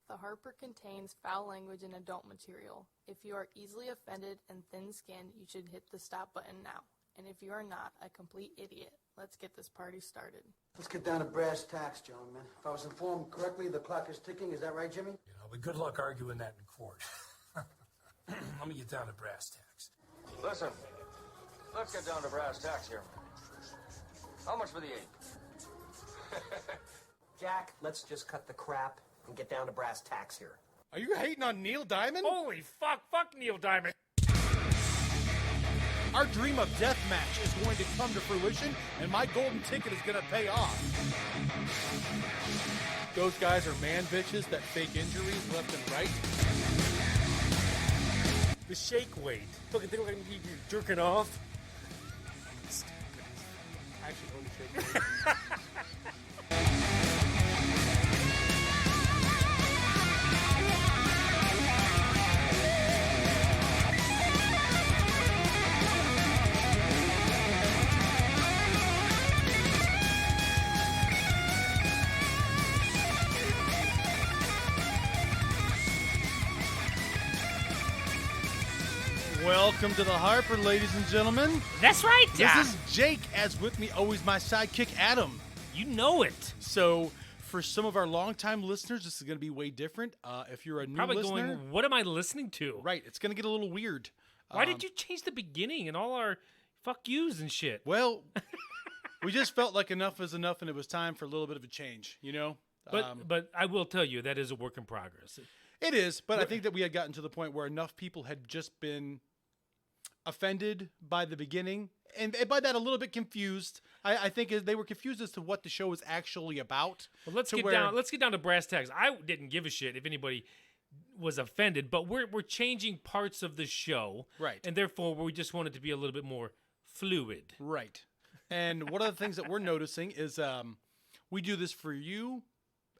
The Harper contains foul language and adult material. If you are easily offended and thin-skinned, you should hit the stop button now. And if you are not a complete idiot, let's get this party started. Let's get down to brass tacks, gentlemen. If I was informed correctly, the clock is ticking. Is that right, Jimmy? But good luck arguing that in court. Let me get down to brass tacks. Listen, let's get down to brass tacks here. How much for the 8? Jack, let's just cut the crap and get down to brass tacks here. Are you hating on Neil Diamond? Holy fuck Neil Diamond. Our dream of deathmatch is going to come to fruition, and my golden ticket is going to pay off. Those guys are man bitches that fake injuries left and right. The shake weight. Fucking think like you jerking off. Actually, only shake weight. Welcome to the Harper, ladies and gentlemen. That's right, This is Jake, as with me always my sidekick, Adam. You know it. So, for some of our longtime listeners, this is going to be way different. If you're a new Probably listener, going, what am I listening to? right, it's going to get a little weird. Why did you change the beginning and all our fuck yous and shit? Well, we just felt like enough is enough, and it was time for a little bit of a change, you know? But I will tell you, that is a work in progress. It is, but I think that we had gotten to the point where enough people had just been offended by the beginning, and by that a little bit confused. I think they were confused as to what the show was actually about. Well, let's get down to brass tacks. I didn't give a shit if anybody was offended, but we're changing parts of the show, Right. And therefore we just want it to be a little bit more fluid. Right. And one of the things that we're noticing is we do this for you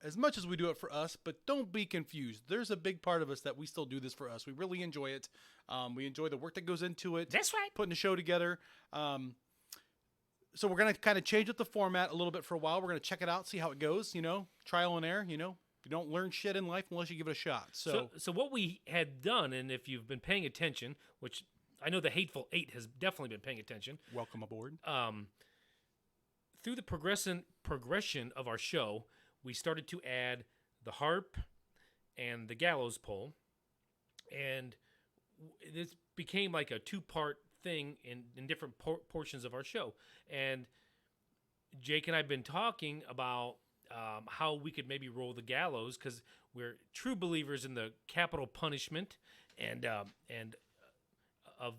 as much as we do it for us, but don't be confused. There's a big part of us that we still do this for us. We really enjoy it. We enjoy the work that goes into it. That's right. Putting the show together. So we're going to kind of change up the format a little bit for a while. We're going to check it out, see how it goes, trial and error, You don't learn shit in life unless you give it a shot. So what we had done, and if you've been paying attention, which I know the Hateful Eight has definitely been paying attention. welcome aboard. Through the progression of our show, we started to add the harp and the gallows pole, and this became like a two-part thing in different portions of our show. And Jake and I have been talking about how we could maybe roll the gallows, because we're true believers in the capital punishment and of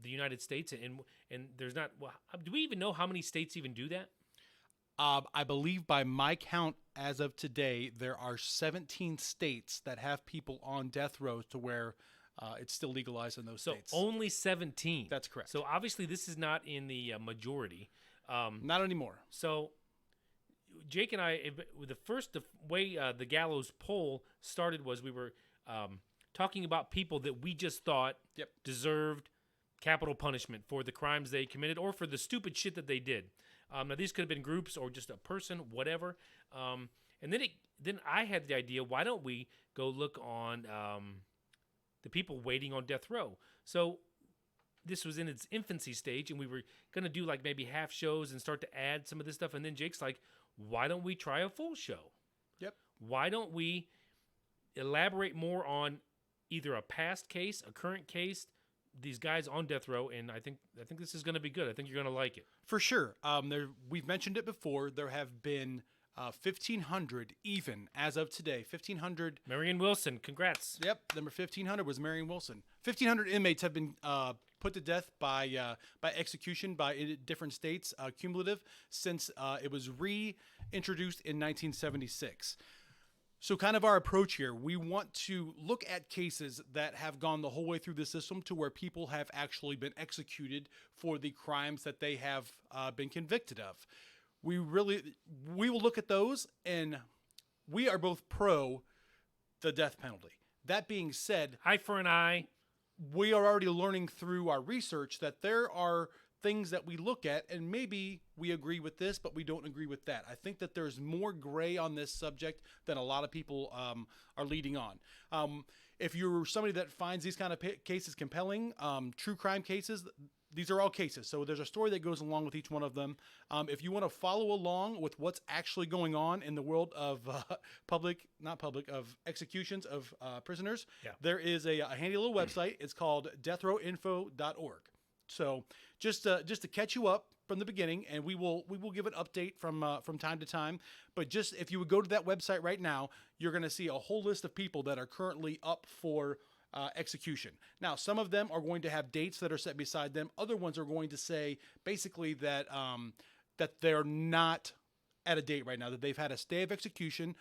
the United States, and there's not. Well, do we even know how many states even do that? I believe by my count as of today, there are 17 states that have people on death row to where it's still legalized in those states. So only 17. That's correct. So obviously this is not in the majority. Not anymore. So Jake and I, the way the gallows poll started was we were talking about people that we just thought deserved capital punishment for the crimes they committed or for the stupid shit that they did. Now these could have been groups or just a person, whatever. And then I had the idea, why don't we go look on the people waiting on death row? So this was in its infancy stage, and we were going to do like maybe half shows and start to add some of this stuff. And then Jake's like, why don't we try a full show? Yep. Why don't we elaborate more on either a past case, a current case, these guys on death row, and I think this is going to be good. I think you're going to like it. For sure. We've mentioned it before. There have been 1,500 even as of today. 1,500. Marion Wilson, congrats. Yep, number 1,500 was Marion Wilson. 1,500 inmates have been put to death by execution by different states, cumulative, since it was reintroduced in 1976. So kind of our approach here, we want to look at cases that have gone the whole way through the system to where people have actually been executed for the crimes that they have been convicted of. We will look at those, and we are both pro the death penalty. That being said, eye for an eye. We are already learning through our research that there are things that we look at, and maybe we agree with this, but we don't agree with that. I think that there's more gray on this subject than a lot of people are leading on. If you're somebody that finds these kind of cases compelling, true crime cases, these are all cases. So there's a story that goes along with each one of them. If you want to follow along with what's actually going on in the world of of executions of prisoners, there is a handy little website. It's called deathrowinfo.org. So just to catch you up from the beginning, and we will give an update from time to time. But just if you would go to that website right now, you're going to see a whole list of people that are currently up for execution. Now, some of them are going to have dates that are set beside them. Other ones are going to say basically that that they're not at a date right now, that they've had a stay of execution.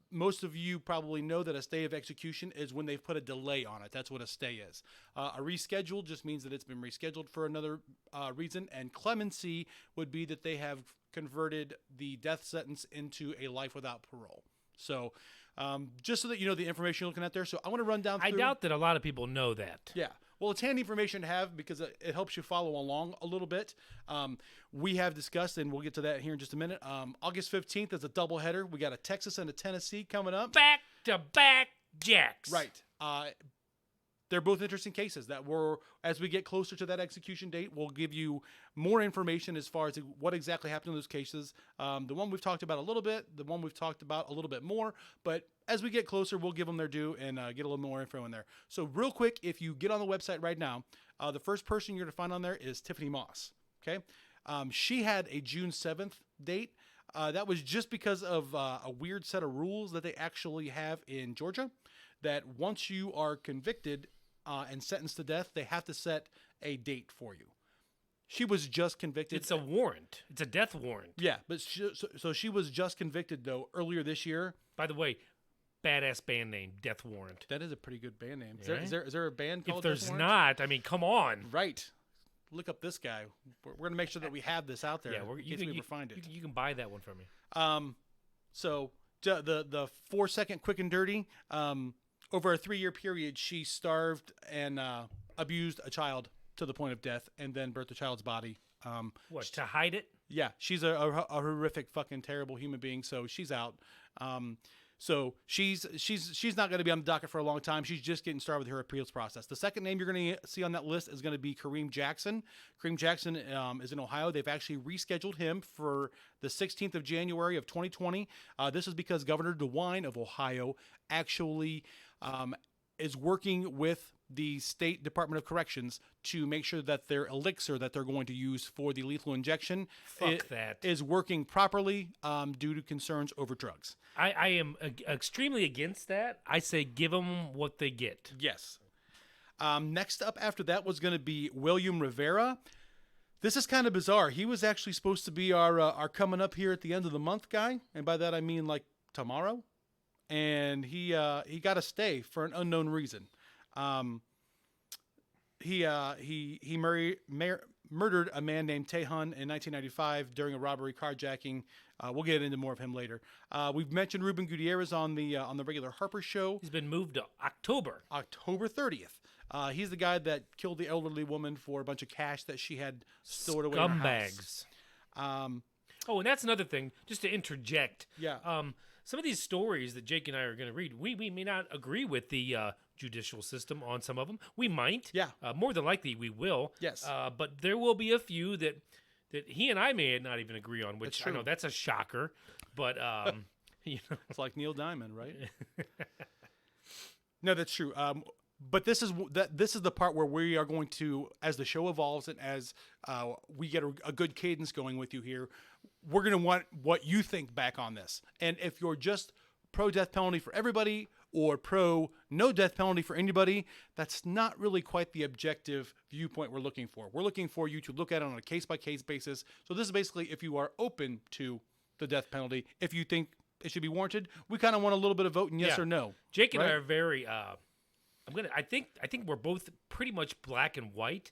Most of you probably know that a stay of execution is when they've put a delay on it. That's what a stay is. A reschedule just means that it's been rescheduled for another reason. And clemency would be that they have converted the death sentence into a life without parole. So just so that you know the information you're looking at there. So I want to run down through. I doubt that a lot of people know that. Yeah. Well, it's handy information to have because it helps you follow along a little bit. We have discussed, and we'll get to that here in just a minute. August 15th is a doubleheader. We got a Texas and a Tennessee coming up. Back-to-back Jacks. Right. They're both interesting cases that as we get closer to that execution date, we'll give you more information as far as what exactly happened in those cases. The one we've talked about a little bit, the one we've talked about a little bit more, but as we get closer, we'll give them their due and get a little more info in there. So real quick, if you get on the website right now, the first person you're going to find on there is Tiffany Moss. Okay. She had a June 7th date. That was just because of a weird set of rules that they actually have in Georgia, that once you are convicted and sentenced to death, they have to set a date for you. She was just convicted. It's a warrant. It's a death warrant. Yeah, but she was just convicted, though, earlier this year. By the way, badass band name, Death Warrant. That is a pretty good band name. Yeah. Is there a band called If there's Death Warrant? not, I mean, come on. Right. Look up this guy. We're going to make sure that we have this out there Yeah, in case we ever find it. You can buy that one from me. So the 4-second quick and dirty, over a 3-year period, she starved and abused a child to the point of death and then burnt the child's body. What, to hide it? Yeah, she's a horrific, fucking terrible human being. So she's out. So she's not going to be on the docket for a long time. She's just getting started with her appeals process. The second name you're going to see on that list is going to be Kareem Jackson. Kareem Jackson is in Ohio. They've actually rescheduled him for the 16th of January of 2020. This is because Governor DeWine of Ohio actually is working with the State Department of Corrections to make sure that their elixir that they're going to use for the lethal injection is working properly due to concerns over drugs. I am extremely against that. I say give them what they get. Yes. Next up after that was going to be William Rivera. This is kind of bizarre. He was actually supposed to be our coming up here at the end of the month guy, and by that I mean like tomorrow. And he got a stay for an unknown reason. He murdered a man named Tehan in 1995 during a robbery carjacking. We'll get into more of him later. We've mentioned Ruben Gutierrez on the regular Harper show. He's been moved to October 30th. He's the guy that killed the elderly woman for a bunch of cash that she had stored away in her house. Scumbags. Oh, and that's another thing, just to interject. Yeah. Some of these stories that Jake and I are going to read, we may not agree with the judicial system on some of them. We might. Yeah. More than likely, we will. Yes. But there will be a few that he and I may not even agree on, which I know that's a shocker. But you know, it's like Neil Diamond, right? No, that's true. But this is the part where we are going to, as the show evolves and as we get a good cadence going with you here, we're going to want what you think back on this. And if you're just pro death penalty for everybody or pro no death penalty for anybody, that's not really quite the objective viewpoint we're looking for. We're looking for you to look at it on a case-by-case basis. So this is basically if you are open to the death penalty, if you think it should be warranted. We kind of want a little bit of vote in yes or no. Jake and I are very I think we're both pretty much black and white.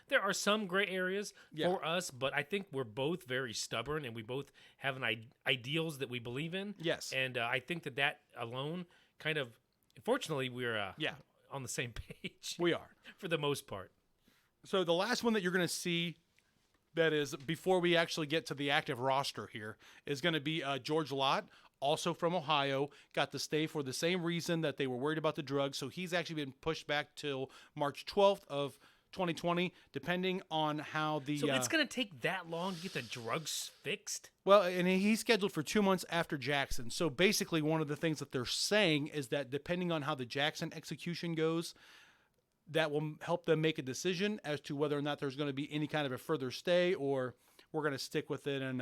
There are some gray areas for us, but I think we're both very stubborn and we both have ideals that we believe in. Yes. And I think that alone kind of, fortunately, we're on the same page. We are. For the most part. So the last one that you're going to see that is before we actually get to the active roster here is going to be George Lott, also from Ohio, got to stay for the same reason that they were worried about the drugs. So he's actually been pushed back till March 12th of 2020, depending on how the. So it's going to take that long to get the drugs fixed? Well, and he's scheduled for 2 months after Jackson. So basically, one of the things that they're saying is that depending on how the Jackson execution goes, that will help them make a decision as to whether or not there's going to be any kind of a further stay, or we're going to stick with it and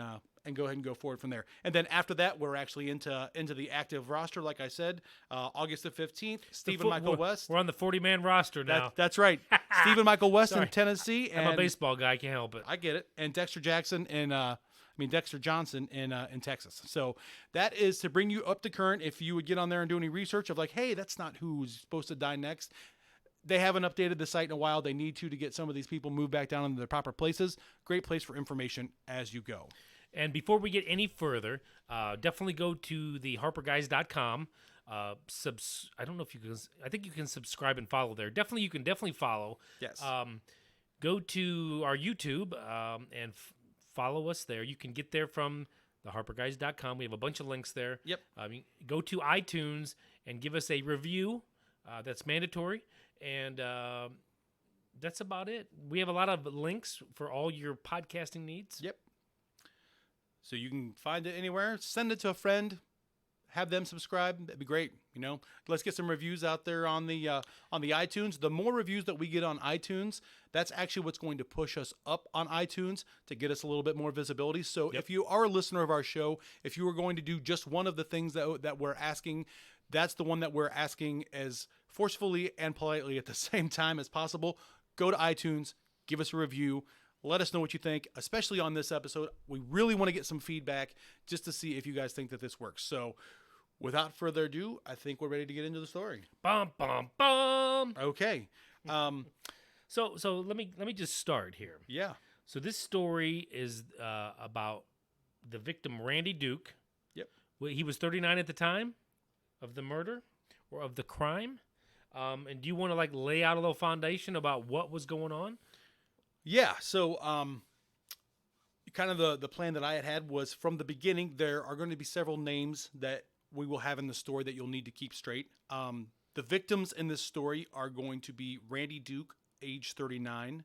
go ahead and go forward from there. And then after that, we're actually into the active roster. Like I said, August the 15th, Stephen Michael West. We're on the 40-man roster now. That's right. Stephen Michael West in Sorry. Tennessee. I'm a and baseball guy. I can't help it. I get it. And Dexter Johnson in Texas. So that is to bring you up to current. If you would get on there and do any research of like, hey, that's not who's supposed to die next. They haven't updated the site in a while. They need to get some of these people moved back down into their proper places. Great place for information as you go. And before we get any further, definitely go to the harperguys.com. I don't know if you can. I think you can subscribe and follow there. You can definitely follow. Yes. Go to our YouTube and follow us there. You can get there from the harperguys.com. We have a bunch of links there. Yep. Go to iTunes and give us a review. That's mandatory. And that's about it. We have a lot of links for all your podcasting needs. Yep. So you can find it anywhere. Send it to a friend. Have them subscribe. That'd be great. Let's get some reviews out there on the iTunes. The more reviews that we get on iTunes, that's actually what's going to push us up on iTunes to get us a little bit more visibility. So if you are a listener of our show, if you were going to do just one of the things that we're asking, that's the one that we're asking as forcefully and politely at the same time as possible. Go to iTunes, give us a review. Let us know what you think, especially on this episode. We really want to get some feedback just to see if you guys think that this works. So without further ado, I think we're ready to get into the story. Bum, bum, bum. Okay. So let me just start here. Yeah. So this story is about the victim, Randy Duke. Yep. He was 39 at the time of the murder or of the crime. And do you want to lay out a little foundation about what was going on? Yeah. So kind of the plan that I had was from the beginning, there are going to be several names that we will have in the story that you'll need to keep straight. The victims in this story are going to be Randy Duke, age 39,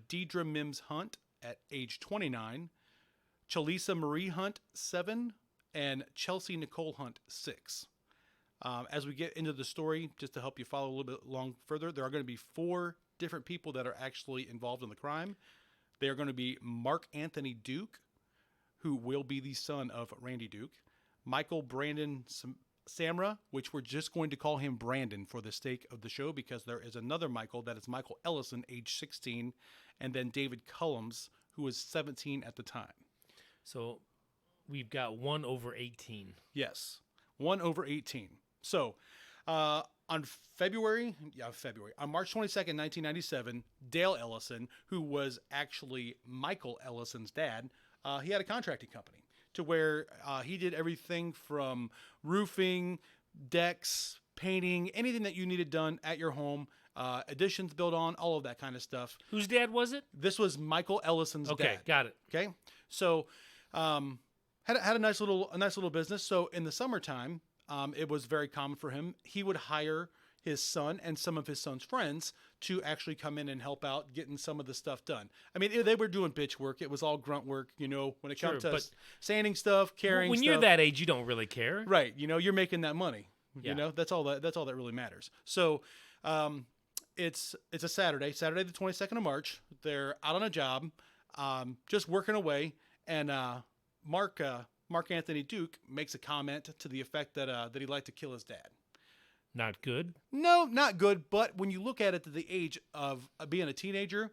Deidre Mims Hunt at age 29, Chalisa Marie Hunt, 7, and Chelsea Nicole Hunt, 6. As we get into the story, just to help you follow a little bit along further, there are going to be 4 different people that are actually involved in the crime. They are going to be Mark Anthony Duke, who will be the son of Randy Duke, Michael Brandon Samra, which we're just going to call him Brandon for the sake of the show because there is another Michael, that is Michael Ellison, age 16, and then David Cullums, who was 17 at the time. So we've got 1 over 18. Yes, 1 over 18. So on March 22nd, 1997, Dale Ellison, who was actually Michael Ellison's dad, he had a contracting company to where he did everything from roofing, decks, painting, anything that you needed done at your home, additions built on, all of that kind of stuff. Whose dad was it? This was Michael Ellison's dad. Okay, got it. Okay, so had a nice little business. So in the summertime, it was very common for him. He would hire his son and some of his son's friends to actually come in and help out getting some of the stuff done. I mean, they were doing bitch work. It was all grunt work, when it comes to sanding stuff, carrying when stuff. you're that age, you don't really care. Right. You're making that money. Yeah. That's all that really matters. So it's a Saturday the 22nd of March. They're out on a job, just working away. And Mark Anthony Duke makes a comment to the effect that he'd like to kill his dad. Not good. No, not good. But when you look at it at the age of being a teenager,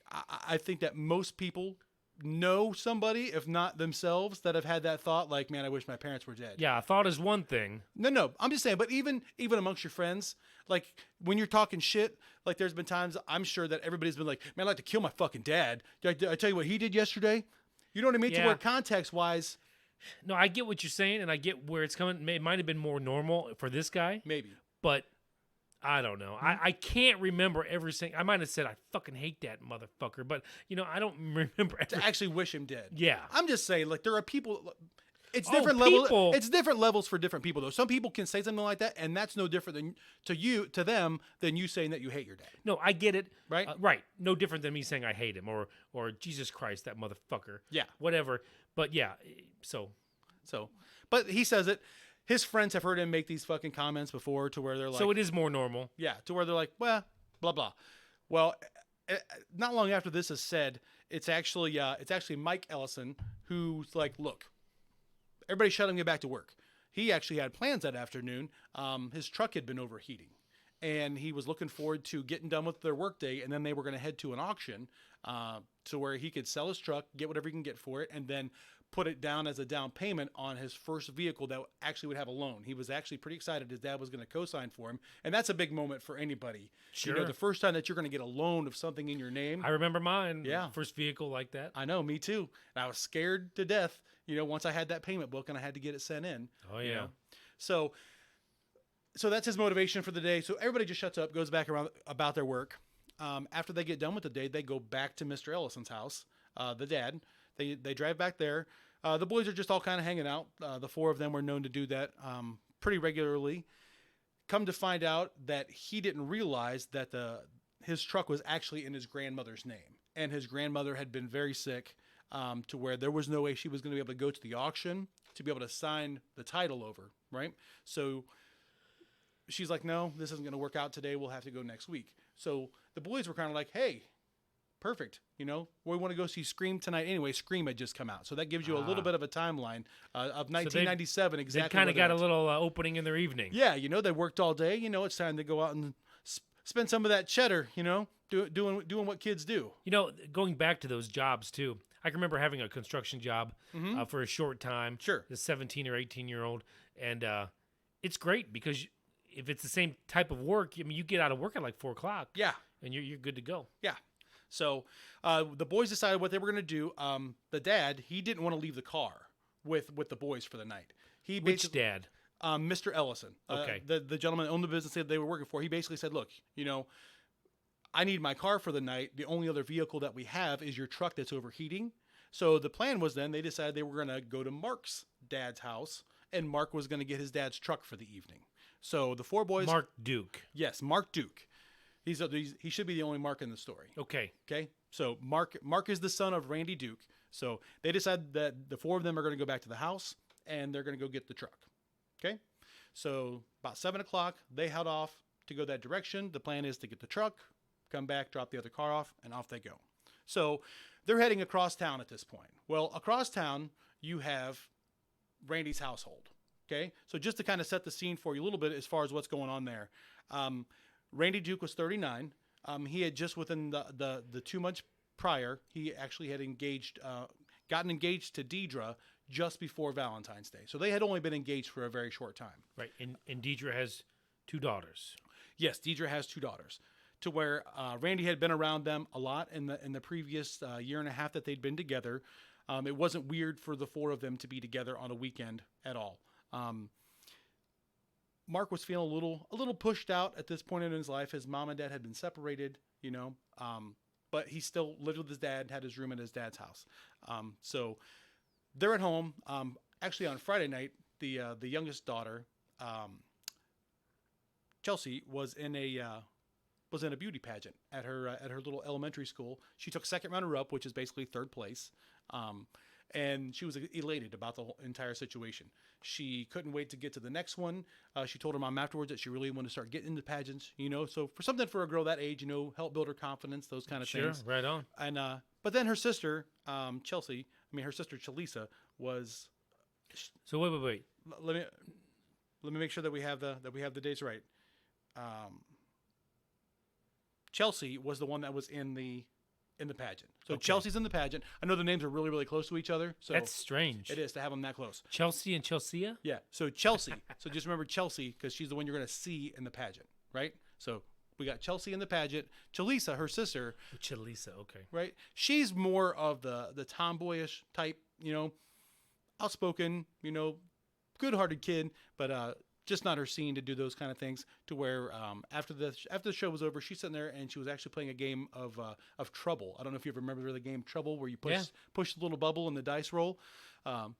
I think that most people know somebody, if not themselves, that have had that thought like, man, I wish my parents were dead. Yeah, thought is one thing. No, I'm just saying, but even amongst your friends, like when you're talking shit, like there's been times I'm sure that everybody's been like, man, I'd like to kill my fucking dad. Did I tell you what he did yesterday? You know what I mean? Yeah. To where context-wise, No, I get what you're saying, and I get where it's coming. It might have been more normal for this guy, maybe. but I don't know. I can't remember every single. I might have said I fucking hate that motherfucker, but I don't remember. To actually wish him dead. Yeah. I'm just saying, like, there are people. It's Oh, different people. levels. It's different levels for different people, though. Some people can say something like that, and that's no different than to them than you saying that you hate your dad. No, I get it. Right? Right. No different than me saying I hate him or Jesus Christ, that motherfucker. Yeah. Whatever. But yeah, so So, but he says it. His friends have heard him make these fucking comments before, to where they're like, so it is more normal. yeah, to where they're like, well, blah blah. Well, not long after this is said, it's actually Mike Ellison who's like, look, everybody shut him, get back to work. He actually had plans that afternoon. His truck had been overheating, and he was looking forward to getting done with their workday, and then they were going to head to an auction to where he could sell his truck, get whatever he can get for it, and then put it down as a down payment on his first vehicle that actually would have a loan. He was actually pretty excited his dad was going to co-sign for him, and that's a big moment for anybody. Sure. The first time that you're going to get a loan of something in your name. I remember mine. Yeah. First vehicle like that. I know, me too. And I was scared to death, once I had that payment book and I had to get it sent in. Oh, you yeah. know. So that's his motivation for the day. So everybody just shuts up, goes back around about their work. After they get done with the day, they go back to Mr. Ellison's house, the dad. They drive back there. The boys are just all kind of hanging out. The four of them were known to do that pretty regularly. Come to find out that he didn't realize that his truck was actually in his grandmother's name. And his grandmother had been very sick to where there was no way she was going to be able to go to the auction to be able to sign the title over, right? So she's like, no, this isn't going to work out today. We'll have to go next week. So the boys were kind of like, hey, perfect. We want to go see Scream tonight anyway. Scream had just come out. So that gives you a little bit of a timeline of 1997 exactly. They kind where of they're got a at. little opening in their evening. Yeah, they worked all day. It's time to go out and spend some of that cheddar, doing what kids do. Going back to those jobs too. I can remember having a construction job for a short time. Sure. A 17 or 18-year-old. And it's great because if it's the same type of work, you get out of work at like 4 o'clock. Yeah. And you're good to go. Yeah. So the boys decided what they were going to do. The dad, he didn't want to leave the car with the boys for the night. He Which basically, dad? Mr. Ellison, Okay. the gentleman that owned the business that they were working for. He basically said, look, I need my car for the night. The only other vehicle that we have is your truck that's overheating. So the plan was then they decided they were going to go to Mark's dad's house, and Mark was going to get his dad's truck for the evening. So the four boys. Mark Duke. Yes, Mark Duke. He should be the only Mark in the story. Okay. Okay. So Mark is the son of Randy Duke. So they decided that the four of them are going to go back to the house and they're going to go get the truck. Okay. So about 7 o'clock, they head off to go that direction. The plan is to get the truck, come back, drop the other car off, and off they go. So they're heading across town at this point. Well, across town, you have Randy's household. Okay. So just to kind of set the scene for you a little bit as far as what's going on there. Randy Duke was 39. He had just within the 2 months prior, he actually had gotten engaged to Deidre just before Valentine's Day. So they had only been engaged for a very short time. Right. And Deidre has 2 daughters. Yes, Deidre has 2 daughters. To where Randy had been around them a lot in the previous year and a half that they'd been together. It wasn't weird for the 4 of them to be together on a weekend at all. Mark was feeling a little pushed out at this point in his life. His mom and dad had been separated, but he still lived with his dad, had his room at his dad's house. So they're at home. Actually, on Friday night, the youngest daughter, Chelsea, was in a beauty pageant at her little elementary school. She took second runner up, which is basically third place. And she was elated about the whole entire situation. She couldn't wait to get to the next one. She told her mom afterwards that she really wanted to start getting into pageants, So for something for a girl that age, help build her confidence, those kind of things. Sure, right on. And but then her sister, her sister Chalisa was. So wait. Let me make sure that we have the dates right. Chelsea was the one that was in the pageant. So Okay. Chelsea's in the pageant. I know the names are really, really close to each other. So That's strange. it is to have them that close. Chelsea and Chelsea? Yeah. So Chelsea. So just remember Chelsea because she's the one you're going to see in the pageant, right? So we got Chelsea in the pageant. Chalisa, her sister, Chalisa, okay. right? She's more of the tomboyish type, outspoken, good-hearted kid. But just not her scene to do those kind of things. To where after the show was over, she's sitting there and she was actually playing a game of Trouble. I don't know if you ever remember the game Trouble, where you push the little bubble and the dice roll.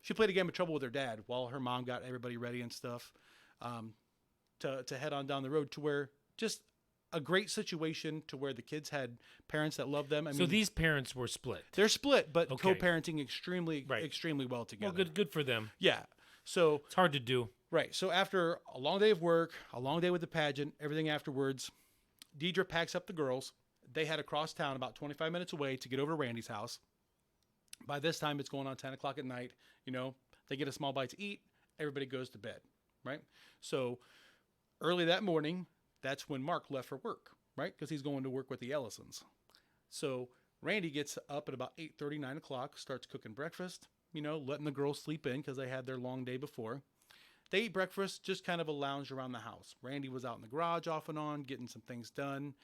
She played a game of Trouble with her dad while her mom got everybody ready and stuff to head on down the road. To where just a great situation to where the kids had parents that loved them. I So mean, these parents were split. they're split, but Okay. co-parenting extremely well together. Well, good for them. Yeah. So It's hard to do. right. So after a long day of work, a long day with the pageant, everything afterwards, Deidre packs up the girls. They head across town about 25 minutes away to get over to Randy's house. By this time, it's going on 10 o'clock at night. You know, they get a small bite to eat. Everybody goes to bed, right? So early that morning, that's when Mark left for work, right? Because he's going to work with the Ellisons. So Randy gets up at about 8:30, 9 o'clock, starts cooking breakfast, you know, letting the girls sleep in because they had their long day before. They eat breakfast, just kind of a lounge around the house. Randy was out in the garage off and on, getting some things done.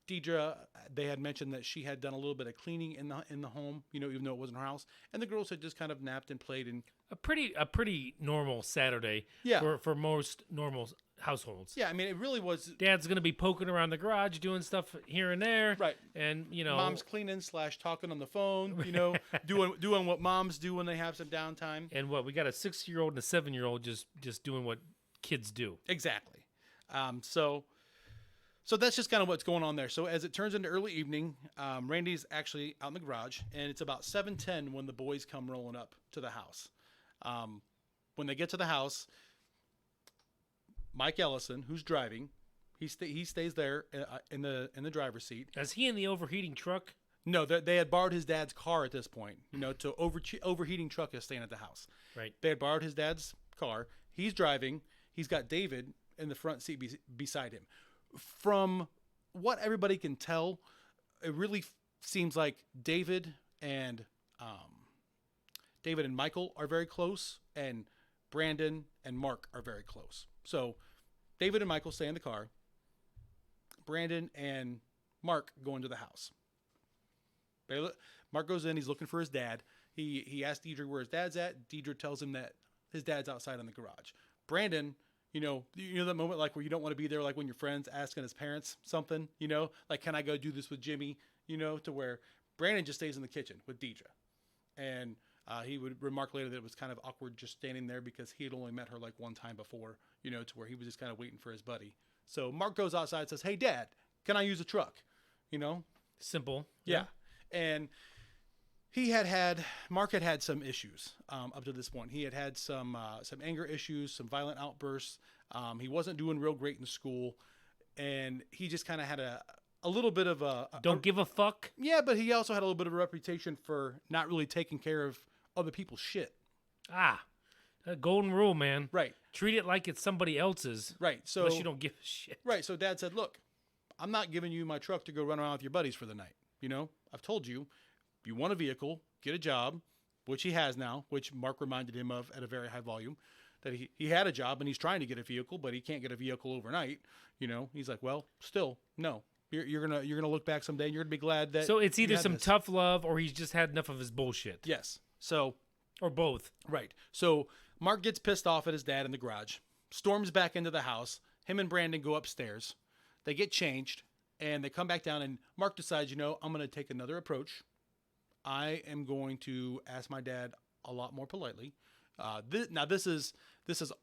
Deidre, they had mentioned that she had done a little bit of cleaning in the home, you know, even though it wasn't her house. And the girls had just kind of napped and played. And A pretty normal Saturday Yeah. for most normal households. yeah, I mean, it really was. Dad's gonna be poking around the garage, doing stuff here and there, Right. And you know, Mom's cleaning / talking on the phone, you know, doing what moms do when they have some downtime. and what we got a 6-year-old and a 7-year-old just doing what kids do. Exactly. So that's just kind of what's going on there. So as it turns into early evening, Randy's actually out in the garage, and it's about 7:10 when the boys come rolling up to the house. When they get to the house, Mike Ellison, who's driving, he stays there in the driver's seat. Is he in the overheating truck? No, they had borrowed his dad's car at this point. You know, to overheating truck is staying at the house. Right. They had borrowed his dad's car. He's driving. He's got David in the front seat beside him. From what everybody can tell, it really seems like David and Michael are very close, and Brandon and Mark are very close. So David and Michael stay in the car. Brandon and Mark go into the house. Mark goes in. He's looking for his dad. He asks Deidre where his dad's at. Deidre tells him that his dad's outside in the garage. Brandon, you know that moment like where you don't want to be there, like when your friend's asking his parents something, you know, like, can I go do this with Jimmy? You know, to where Brandon just stays in the kitchen with Deidre. And he would remark later that it was kind of awkward just standing there because he had only met her like one time before, you know, to where he was just kind of waiting for his buddy. So Mark goes outside and says, "Hey, Dad, can I use a truck?" You know? Simple. Yeah. And Mark had some issues up to this point. He had some anger issues, some violent outbursts. He wasn't doing real great in school, and he just kind of had a little bit of Don't give a fuck. yeah, but he also had a little bit of a reputation for not really taking care of other people's shit. A golden rule, man. Right. Treat it like it's somebody else's. Right. So Unless you don't give a shit. Right. So Dad said, "Look, I'm not giving you my truck to go run around with your buddies for the night. You know, I've told you, if you want a vehicle, get a job," which he has now, which Mark reminded him of at a very high volume, that he had a job and he's trying to get a vehicle, but he can't get a vehicle overnight. You know, he's like, well, still, no. You're gonna look back someday and you're gonna be glad that. So it's you either had some this. tough love or he's just had enough of his bullshit. Yes. So Or both. right. So Mark gets pissed off at his dad in the garage, storms back into the house. Him and Brandon go upstairs. They get changed and they come back down, and Mark decides, I'm going to take another approach. I am going to ask my dad a lot more politely. Now this is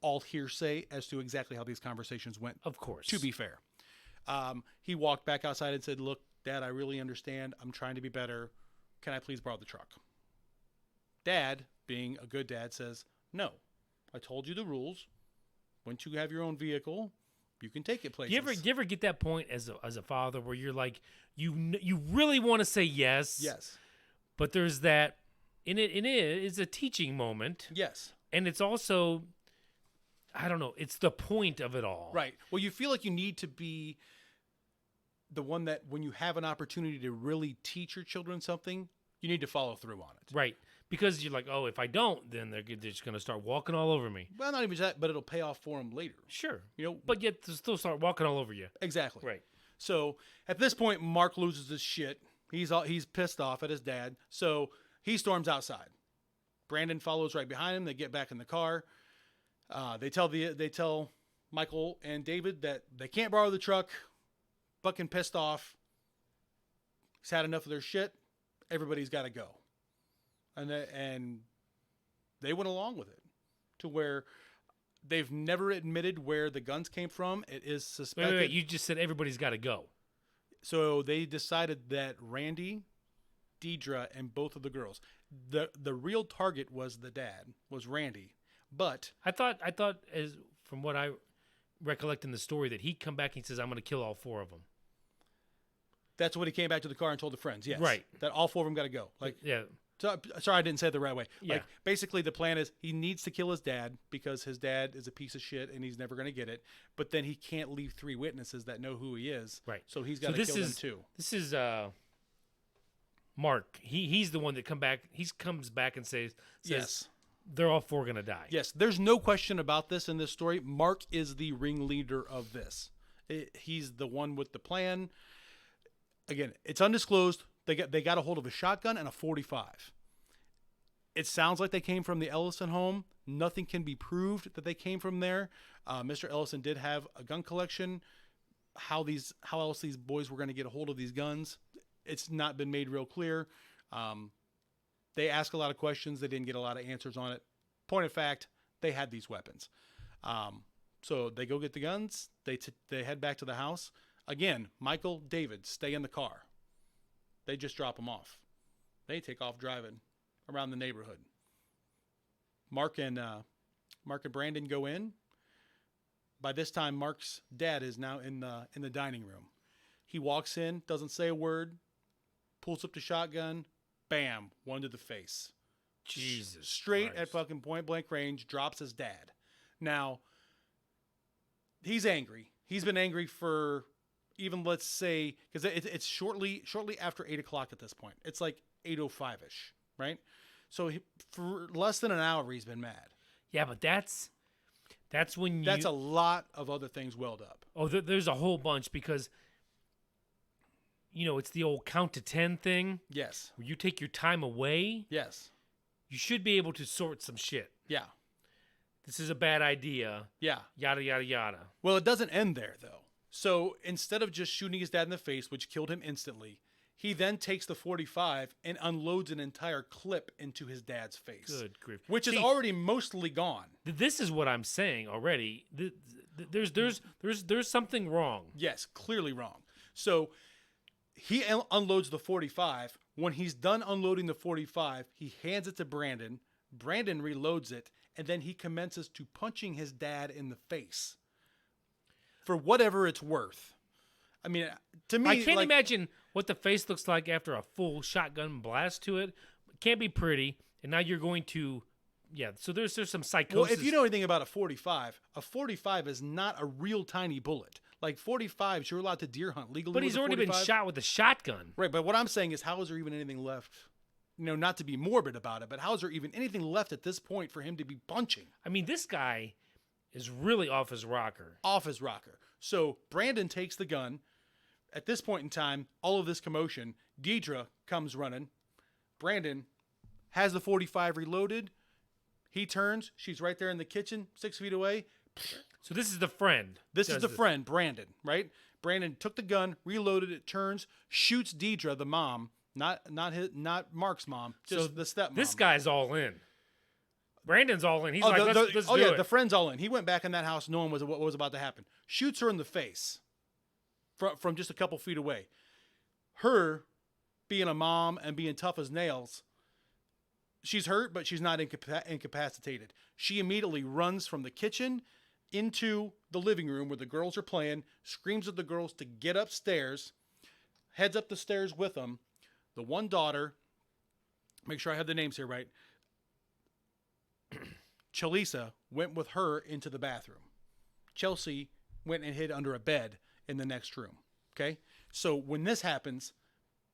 all hearsay as to exactly how these conversations went. Of course. To be fair, he walked back outside and said, "Look, Dad, I really understand. I'm trying to be better. Can I please borrow the truck?" Dad, being a good dad, says, "No. I told you the rules. Once you have your own vehicle, you can take it places." Do you ever get that point as a father where you're like, you really want to say yes, Yes. but there's that, and it is a teaching moment, Yes. and it's also, I don't know, it's the point of it all, Right. Well, you feel like you need to be the one that when you have an opportunity to really teach your children something, you need to follow through on it. Right. Because you're like, oh, if I don't, then they're just going to start walking all over me. Well, not even that, but it'll pay off for them later. Sure. You know, But yet they'll still start walking all over you. exactly. Right. So at this point, Mark loses his shit. He's pissed off at his dad. So he storms outside. Brandon follows right behind him. They get back in the car. They tell Michael and David that they can't borrow the truck. Fucking pissed off. He's had enough of their shit. Everybody's got to go. And they went along with it to where they've never admitted where the guns came from. It is suspected. Wait. You just said everybody's got to go. So they decided that Randy, Deidre, and both of the girls. The real target was the dad, was Randy. But I thought as from what I recollect in the story that he'd come back and he says, I'm going to kill all 4 of them. that's what he came back to the car and told the friends. Yes. Right. That all 4 of them got to go. Like, Yeah. so, sorry, I didn't say it the right way. Yeah. Like, basically, the plan is he needs to kill his dad because his dad is a piece of shit and he's never going to get it. But then he can't leave 3 witnesses that know who he is. Right. So he's got to kill them too. This is Mark. He's the one that comes back and says Yes. they're all 4 going to die. Yes. There's no question about this in this story. Mark is the ringleader of this. He's the one with the plan. Again, it's undisclosed. They got a hold of a shotgun and a .45. It sounds like they came from the Ellison home. Nothing can be proved that they came from there. Mr. Ellison did have a gun collection. How else these boys were going to get a hold of these guns, it's not been made real clear. They ask a lot of questions. They didn't get a lot of answers on it. Point of fact, they had these weapons. So they go get the guns. They head back to the house. Again, Michael, David, stay in the car. They just drop them off. They take off driving around the neighborhood. Mark and Brandon go in. By this time, Mark's dad is now in the dining room. He walks in, doesn't say a word, pulls up the shotgun, bam, one to the face. Jesus Straight Christ. at fucking point blank range, drops his dad. Now, he's angry. He's been angry for even, let's say, because it's shortly after 8 o'clock at this point. It's like 8:05ish, right? So for less than an hour, he's been mad. Yeah, but that's when you... That's a lot of other things welled up. Oh, there's a whole bunch because, it's the old count to 10 thing. Yes. Where you take your time away. Yes. You should be able to sort some shit. Yeah. This is a bad idea. Yeah. Yada, yada, yada. Well, it doesn't end there, though. So instead of just shooting his dad in the face, which killed him instantly, he then takes the .45 and unloads an entire clip into his dad's face. Good grief. Which is See, already mostly gone. This is what I'm saying already. There's something wrong. Yes, clearly wrong. So he unloads the .45. When he's done unloading the .45, he hands it to Brandon. Brandon reloads it, and then he commences to punching his dad in the face for whatever it's worth. I mean, to me, I can't imagine what the face looks like after a full shotgun blast to it. It can't be pretty. And now you're going to, so there's some psychosis. Well, if you know anything about a .45 is not a real tiny bullet. Like 45s, you're allowed to deer hunt legally. But he's already been shot with a shotgun. Right, but what I'm saying is, how is there even anything left? Not to be morbid about it, but how is there even anything left at this point for him to be punching? I mean, this guy is really off his rocker. Off his rocker. So Brandon takes the gun. At this point in time, all of this commotion, Deidre comes running. Brandon has the .45 reloaded. He turns. She's right there in the kitchen, 6 feet away. So this is the friend. This is the friend, Brandon, right? Brandon took the gun, reloaded it, turns, shoots Deidre, the mom, not Mark's mom, just the stepmom. This guy's all in. Brandon's all in. He's like, let's do it. The friend's all in. He went back in that house knowing what was about to happen. Shoots her in the face from just a couple feet away. Her, being a mom and being tough as nails, she's hurt, but she's not incapacitated. She immediately runs from the kitchen into the living room where the girls are playing, screams at the girls to get upstairs, heads up the stairs with them. The one daughter, make sure I have the names here right, Chalisa went with her into the bathroom. Chelsea went and hid under a bed in the next room. Okay? So when this happens,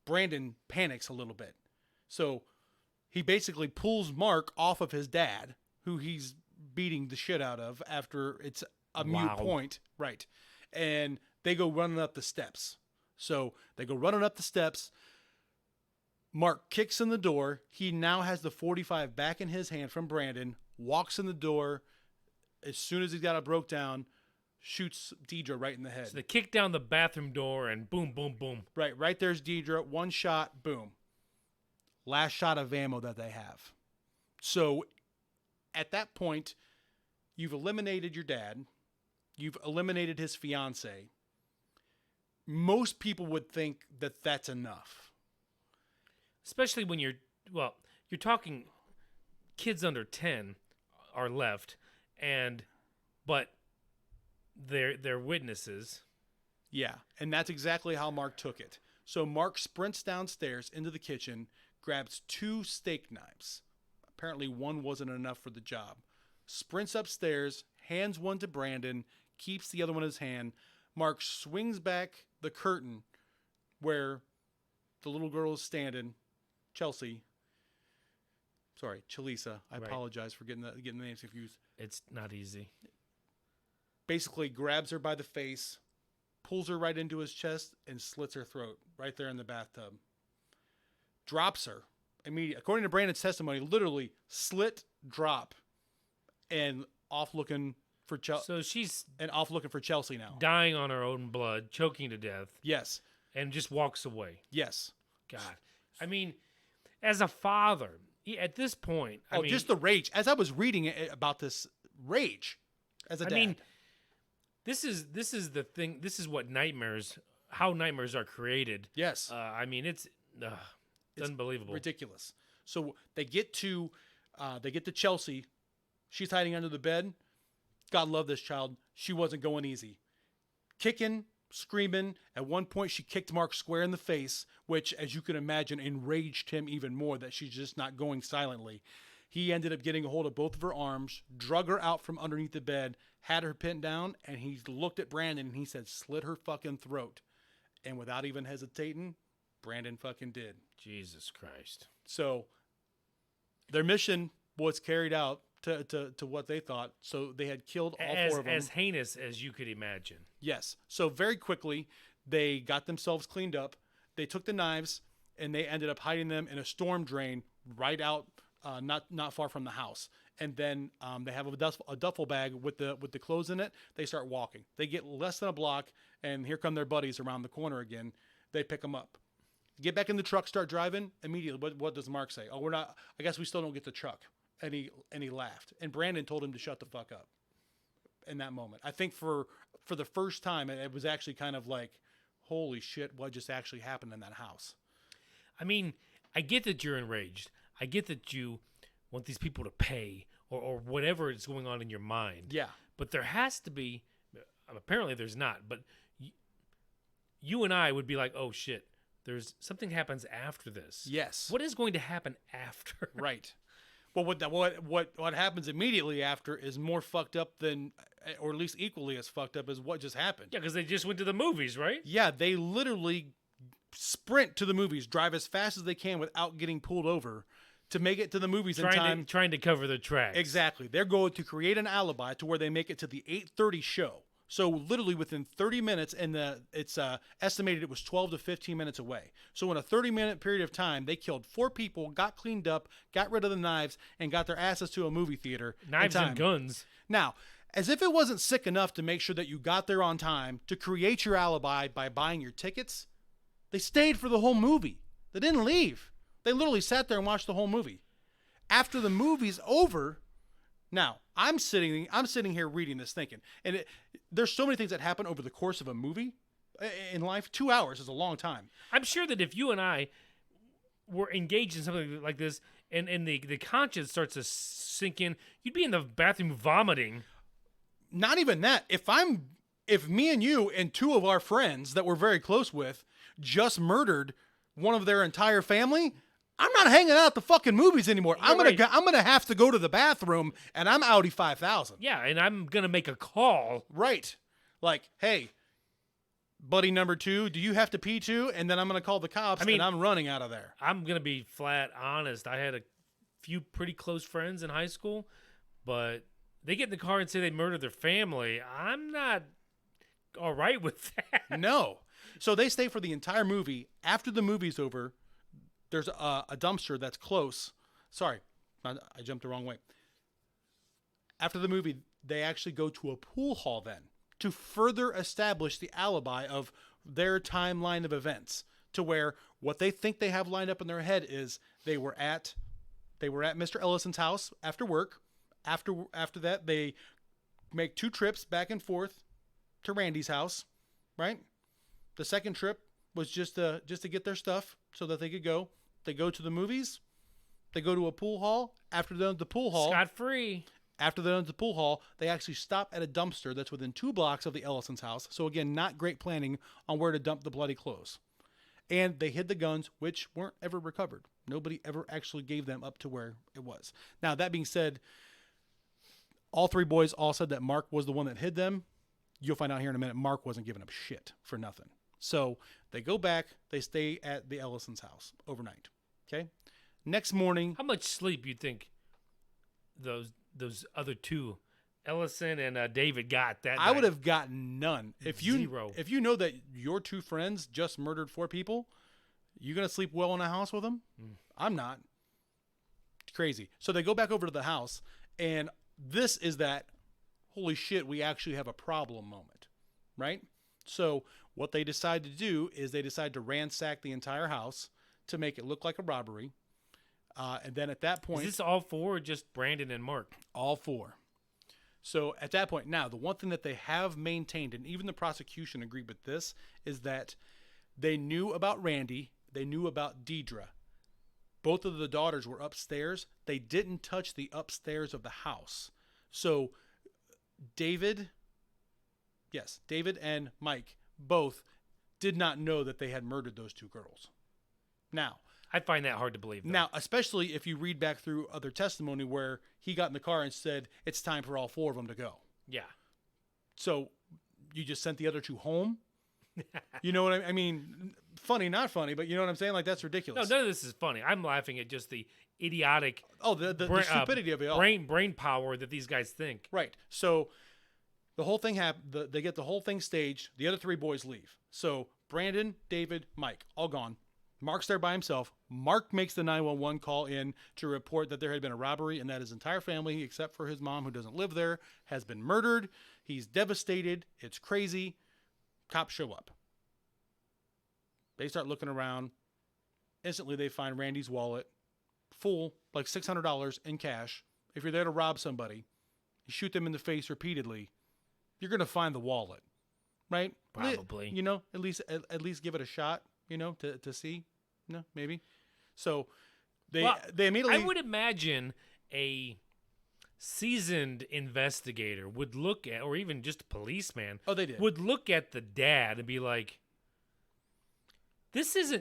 Brandon panics a little bit. So he basically pulls Mark off of his dad, who he's beating the shit out of after it's a mute point. Right. And they go running up the steps. So they go running up the steps. Mark kicks in the door. He now has the .45 back in his hand from Brandon, walks in the door, as soon as he's got it broke down, shoots Deidre right in the head. So they kick down the bathroom door and boom, boom, boom. Right there's Deidre. One shot, boom. Last shot of ammo that they have. So at that point, you've eliminated your dad. You've eliminated his fiance. Most people would think that that's enough. Especially when you're talking kids under 10 are left, but they're witnesses. Yeah, and that's exactly how Mark took it. So Mark sprints downstairs into the kitchen, grabs 2 steak knives. Apparently one wasn't enough for the job. Sprints upstairs, hands one to Brandon, keeps the other one in his hand. Mark swings back the curtain where the little girl is standing. Chalisa. I Right. apologize for getting the names confused. It's not easy. Basically grabs her by the face, pulls her right into his chest, and slits her throat right there in the bathtub. Drops her immediately. According to Brandon's testimony, literally slit, drop, and off looking for So she's Chalisa now. dying on her own blood, choking to death, Yes. and just walks away. Yes. God. I mean, as a father, at this point, I mean, just the rage. As I was reading about this rage as a dad. I mean, this is the thing. This is what how nightmares are created. Yes. I mean, it's unbelievable. Ridiculous. So they get to Chalisa. She's hiding under the bed. God love this child. She wasn't going easy. Kicking, screaming. At one point, she kicked Mark square in the face, which, as you can imagine, enraged him even more that she's just not going silently. He ended up getting a hold of both of her arms, drug her out from underneath the bed, had her pinned down, and he looked at Brandon and he said, slit her fucking throat. And without even hesitating, Brandon fucking did. Jesus Christ. So their mission was carried out to what they thought. So they had killed all 4 of them. As heinous as you could imagine. Yes. So very quickly, they got themselves cleaned up. They took the knives and they ended up hiding them in a storm drain right out, not far from the house. And then they have a duffel bag with the clothes in it. They start walking. They get less than a block, and here come their buddies around the corner again. They pick them up. Get back in the truck, start driving. Immediately, what does Mark say? Oh, we're not. I guess we still don't get the truck. And he laughed. And Brandon told him to shut the fuck up. In that moment, I think for the first time, it was actually kind of like, holy shit, what just actually happened in that house? I mean, I get that you're enraged. I get that you want these people to pay or whatever is going on in your mind. Yeah. But there has to be, apparently there's not, but you and I would be like, oh shit, there's something happens after this. Yes. What is going to happen after? Right. Well, what happens immediately after is more fucked up than, or at least equally as fucked up as what just happened. Yeah, because they just went to the movies, right? Yeah, they literally sprint to the movies, drive as fast as they can without getting pulled over to make it to the movies in time. Trying to cover their tracks. Exactly. They're going to create an alibi to where they make it to the 8:30 show. So literally within 30 minutes, and it's estimated it was 12 to 15 minutes away. So in a 30-minute period of time, they killed 4 people, got cleaned up, got rid of the knives, and got their asses to a movie theater. Knives in time. and guns. Now, as if it wasn't sick enough to make sure that you got there on time to create your alibi by buying your tickets, they stayed for the whole movie. They didn't leave. They literally sat there and watched the whole movie. After the movie's over, now I'm sitting here reading this thinking, and there's so many things that happen over the course of a movie in life. 2 hours is a long time. I'm sure that if you and I were engaged in something like this and the conscience starts to sink in, you'd be in the bathroom vomiting. Not even that. If me and you and 2 of our friends that we're very close with just murdered one of their entire family, I'm not hanging out at the fucking movies anymore. I'm gonna have to go to the bathroom, and I'm Audi 5000. Yeah, and I'm gonna make a call. Right. Like, hey, buddy number 2, do you have to pee too? And then I'm gonna call the cops, and I'm running out of there. I'm gonna be flat honest. I had a few pretty close friends in high school, but they get in the car and say they murdered their family. I'm not all right with that. No. So they stay for the entire movie. After the movie's over, there's a dumpster that's close. Sorry, I jumped the wrong way. After the movie, they actually go to a pool hall then to further establish the alibi of their timeline of events, to where what they think they have lined up in their head is they were at Mr. Ellison's house after work. After that, they make 2 trips back and forth to Randy's house, right? The second trip was just to get their stuff so that they could go. They go to the movies. They go to a pool hall. After they're at the pool hall, Scot-free. After they're at the pool hall, they actually stop at a dumpster that's within 2 blocks of the Ellison's house. So again, not great planning on where to dump the bloody clothes. And they hid the guns, which weren't ever recovered. Nobody ever actually gave them up to where it was. Now, that being said, all 3 boys all said that Mark was the one that hid them. You'll find out here in a minute, Mark wasn't giving up shit for nothing. So they go back. They stay at the Ellison's house overnight. Okay? Next morning. How much sleep you think those other 2, Ellison and David, got that I night? would have gotten none. If you Zero. If you know that your 2 friends just murdered 4 people, you gonna sleep well in a house with them? I'm not. It's crazy. So they go back over to the house, and this is that holy shit, we actually have a problem moment, right? So what they decide to do is they decide to ransack the entire house to make it look like a robbery. And then at that point, Is this all 4 or just Brandon and Mark? all 4. So at that point, now the one thing that they have maintained, and even the prosecution agreed with this, is that they knew about Randy, they knew about Deidre. Both of the daughters were upstairs. They didn't touch the upstairs of the house. So David and Mike both did not know that they had murdered those 2 girls. Now, I find that hard to believe. Though. especially if you read back through other testimony where he got in the car and said, it's time for all 4 of them to go. Yeah. So you just sent the other 2 home? You know what I mean? Funny, not funny, but you know what I'm saying? Like, that's No, ridiculous. none of this is funny. I'm laughing at just the idiotic The stupidity of it all. brain power that these guys think. Right. So the whole thing happened. They get the whole thing staged. The other 3 boys leave. So Brandon, David, Mike, all gone. Mark's there by himself. Mark makes the 911 call in to report that there had been a robbery and that his entire family, except for his mom, who doesn't live there, has been murdered. He's devastated. It's crazy. Cops show up. They start looking around. Instantly, they find Randy's wallet full, like $600 in cash. If you're there to rob somebody, you shoot them in the face repeatedly, you're going to find the wallet, right? Probably. You know, at least give it a shot, you know, to see. No, maybe. So they immediately. I would imagine a seasoned investigator would look at, or even just a policeman. Oh, they did. Would look at the dad and be like, "This is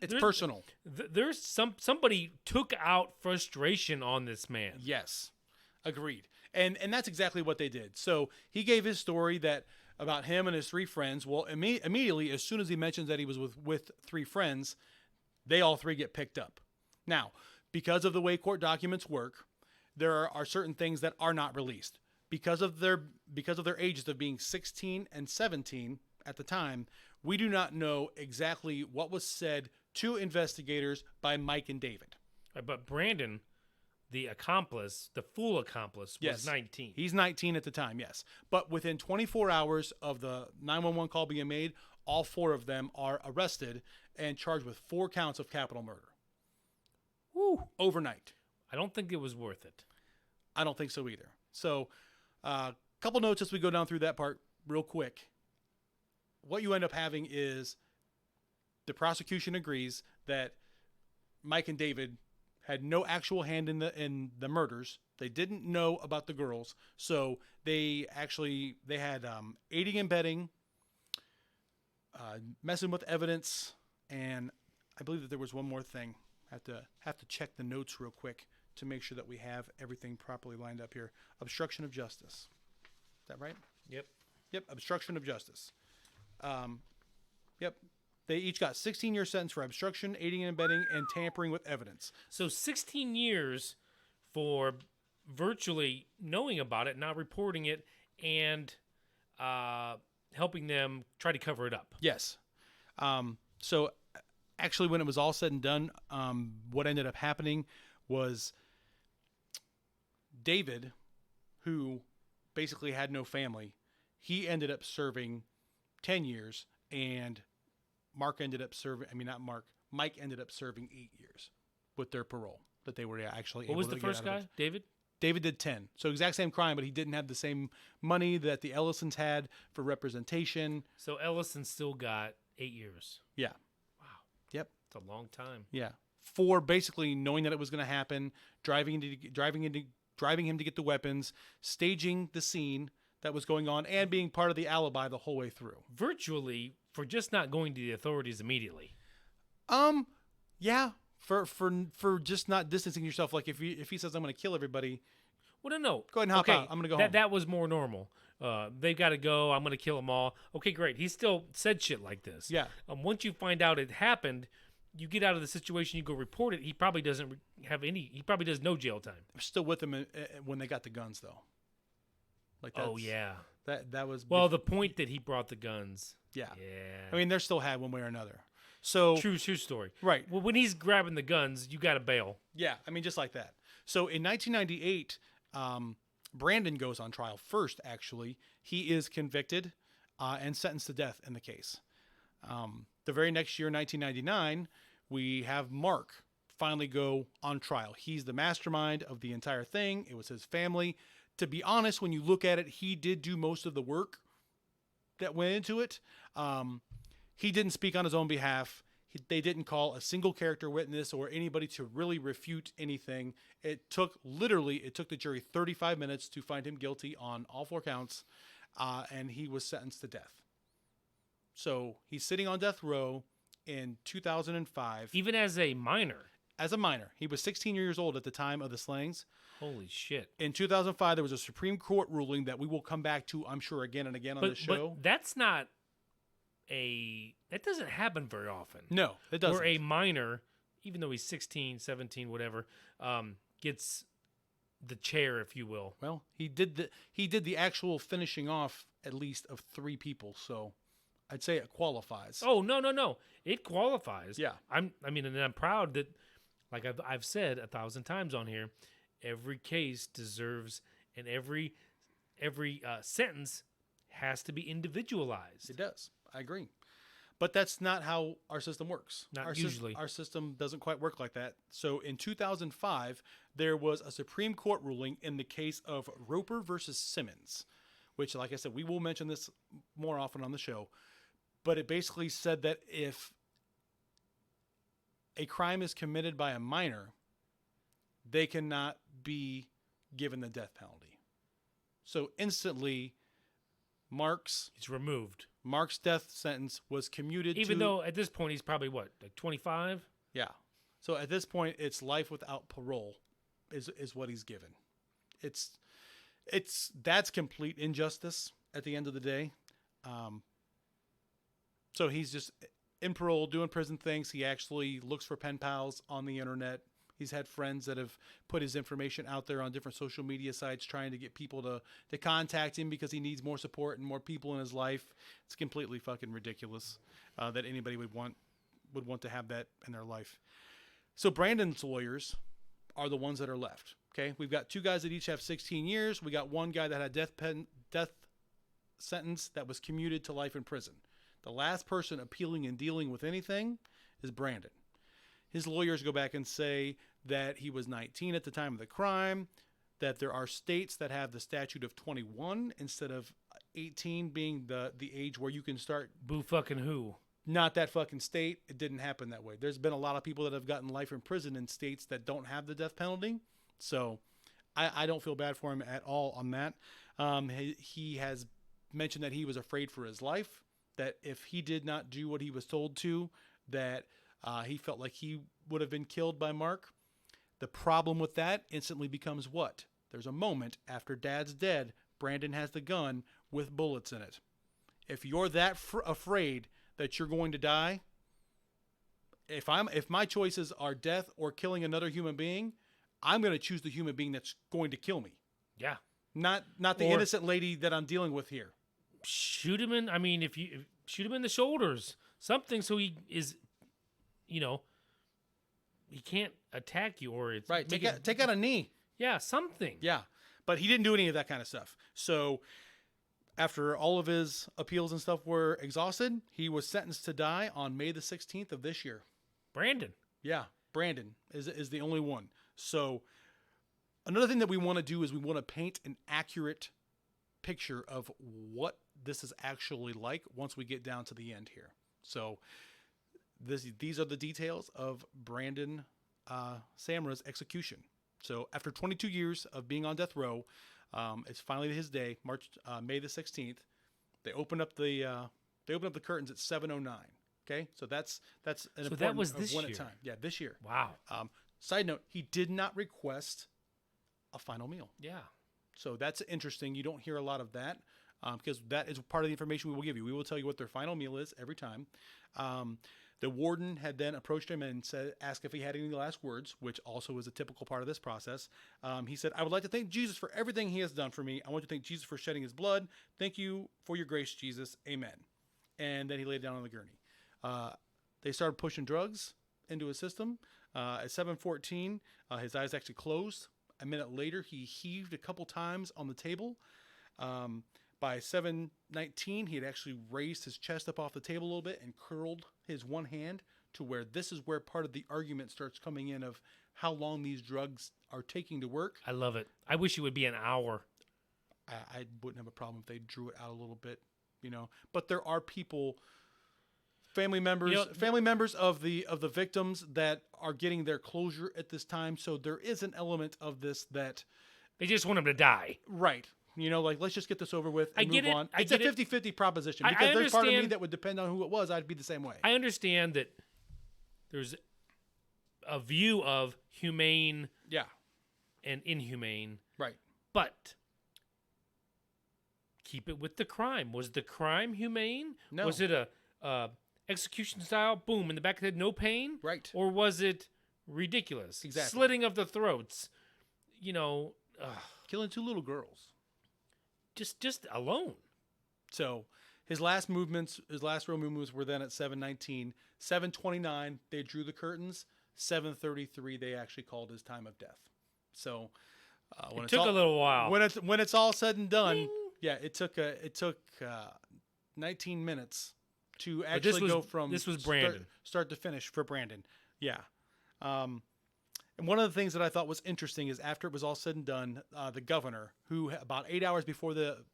It's personal. There's somebody took out frustration on this man." Yes, agreed. And that's exactly what they did. So he gave his story that about him and his 3 friends. Well, immediately, as soon as he mentions that he was with 3 friends, they all 3 get picked up. Now, because of the way court documents work, there are certain things that are not released. Because of their ages of being 16 and 17 at the time, we do not know exactly what was said to investigators by Mike and David. But Brandon, the accomplice, the full accomplice, was 19. He's 19 at the time, yes. But within 24 hours of the 911 call being made, all 4 of them are arrested and charged with 4 counts of capital murder. Woo! Overnight. I don't think it was worth it. I don't think so either. So, a couple notes as we go down through that part real quick. What you end up having is the prosecution agrees that Mike and David had no actual hand in the murders. They didn't know about the girls, so they had aiding and abetting, messing with evidence, and I believe that there was one more thing. Have to check the notes real quick to make sure that we have everything properly lined up here. Obstruction of justice. Is that right? Yep. Yep. Obstruction of justice. Yep. They each got 16-year sentence for obstruction, aiding and abetting, and tampering with evidence. So 16 years for virtually knowing about it, not reporting it, and helping them try to cover it up. Yes. So actually, when it was all said and done, what ended up happening was David, who basically had no family, he ended up serving 10 years, and Mark ended up serving, I mean, not Mark, Mike ended up serving 8 years with their parole that they were actually What able was to the get first out of guy? it. David? David did 10. So exact same crime, but he didn't have the same money that the Ellisons had for representation. So Ellison still got 8 years. Yeah. Wow. Yep. It's a long time. Yeah. For basically knowing that it was going to happen, driving him to get the weapons, staging the scene that was going on, and being part of the alibi the whole way through. Virtually for just not going to the authorities immediately. Yeah. For just not distancing yourself. Like if he says I'm going to kill everybody, Well, no. Go ahead and hop out. I'm gonna go home. That was more normal. They've got to go. I'm going to kill them all. Okay, great. He still said shit like this. Yeah. Once you find out it happened, you get out of the situation. You go report it. He probably doesn't have any. He probably does no jail time. I'm still with him when they got the guns though. Like Oh yeah. that was Well, the point that he brought the guns. yeah. Yeah. I mean, they're still had one way or another. So True story. Right. Well, when he's grabbing the guns, you got to bail. yeah, I mean, just like that. So in 1998, Brandon goes on trial first. Actually, he is convicted and sentenced to death in the case. The very next year, 1999, we have Mark finally go on trial. He's the mastermind of the entire thing. It was his family. To be honest, when you look at it, he did do most of the work that went into it. He didn't speak on his own behalf. They didn't call a single character witness or anybody to really refute anything. It took the jury 35 minutes to find him guilty on all 4 counts, and he was sentenced to death. So he's sitting on death row in 2005. Even as a minor. As a minor. He was 16 years old at the time of the slayings. Holy shit. In 2005, there was a Supreme Court ruling that we will come back to, I'm sure, again and again on the show. But that's not that doesn't happen very often. No, it doesn't. Where a minor, even though he's 16, 17, whatever, gets the chair, if you will. Well, he did the actual finishing off at least of 3 people, so I'd say it qualifies. Oh, no. It qualifies. Yeah. And I'm proud that, like I've said 1,000 times on here, every case deserves, and every sentence has to be individualized. It does. I agree. But that's not how our system works. Not usually. Our system doesn't quite work like that. So in 2005, there was a Supreme Court ruling in the case of Roper versus Simmons, which, like I said, we will mention this more often on the show. But it basically said that if a crime is committed by a minor, they cannot be given the death penalty. So instantly, It's removed. Mark's death sentence was commuted Even though at this point he's probably, what, like 25? Yeah. So at this point, it's life without parole is what he's given. That's complete injustice at the end of the day. So he's just in parole, doing prison things. He actually looks for pen pals on the internet. He's had friends that have put his information out there on different social media sites trying to get people to contact him because he needs more support and more people in his life. It's completely fucking ridiculous that anybody would want to have that in their life. So Brandon's lawyers are the ones that are left. Okay, we've got 2 guys that each have 16 years. We got 1 guy that had a death sentence that was commuted to life in prison. The last person appealing and dealing with anything is Brandon. His lawyers go back and say that he was 19 at the time of the crime, that there are states that have the statute of 21 instead of 18 being the age where you can start. Boo fucking who? Not that fucking state. It didn't happen that way. There's been a lot of people that have gotten life in prison in states that don't have the death penalty. So I don't feel bad for him at all on that. He has mentioned that he was afraid for his life, that if he did not do what he was told to, that he felt like he would have been killed by Mark. The problem with that instantly becomes what? There's a moment after Dad's dead, Brandon has the gun with bullets in it. If you're that afraid that you're going to die, if my choices are death or killing another human being, I'm going to choose the human being that's going to kill me. Yeah. Not the innocent lady that I'm dealing with here. Shoot him in. If you shoot him in the shoulders, something, so he is, he can't attack you, or it's Right. Take out a knee. Yeah, something. Yeah. But he didn't do any of that kind of stuff. So after all of his appeals and stuff were exhausted, he was sentenced to die on May the 16th of this year. Brandon. Yeah, Brandon is the only one. So another thing that we want to do is we want to paint an accurate picture of what this is actually like once we get down to the end here. So these are the details of Brandon Samra's execution. So after 22 years of being on death row, it's finally his day, May the 16th. They opened up the curtains at 7:09. Okay, so that's an So important that was of this one year? at time. Yeah, this year. Wow. Side note: he did not request a final meal. Yeah. So that's interesting. You don't hear a lot of that because that is part of the information we will give you. We will tell you what their final meal is every time. The warden had then approached him and asked if he had any last words, which also is a typical part of this process. He said, "I would like to thank Jesus for everything he has done for me. I want to thank Jesus for shedding his blood. Thank you for your grace, Jesus. Amen." And then he laid down on the gurney. They started pushing drugs into his system. At 7:14, his eyes actually closed. A minute later, he heaved a couple times on the table. By 7:19, he had actually raised his chest up off the table a little bit and curled his one hand to where this is where part of the argument starts coming in of how long these drugs are taking to work. I love it. I wish it would be an hour. I wouldn't have a problem if they drew it out a little bit, But there are people, family members of the victims that are getting their closure at this time. So there is an element of this that, They just want him to die. right. Let's just get this over with and I get move it. on. I It's a get it. 50-50 proposition I because there's part of me understand. that would depend on who it was. I'd be the same way. I understand that there's a view of humane Yeah, and inhumane, right. but keep it with the crime. Was the crime humane? No. Was it a execution style? Boom in the back of the head, no pain. Right. Or was it ridiculous? Exactly. Slitting of the throats. Killing 2 little girls. Just alone. So his last real movements were then at 7:19. 7:29, they drew the curtains. 7:33, they actually called his time of death. So when It took a little while. When it's all said and done, yeah, it took 19 minutes to actually go from this was Brandon. start to finish for Brandon. Yeah. And one of the things that I thought was interesting is after it was all said and done, the governor, who about 8 hours before the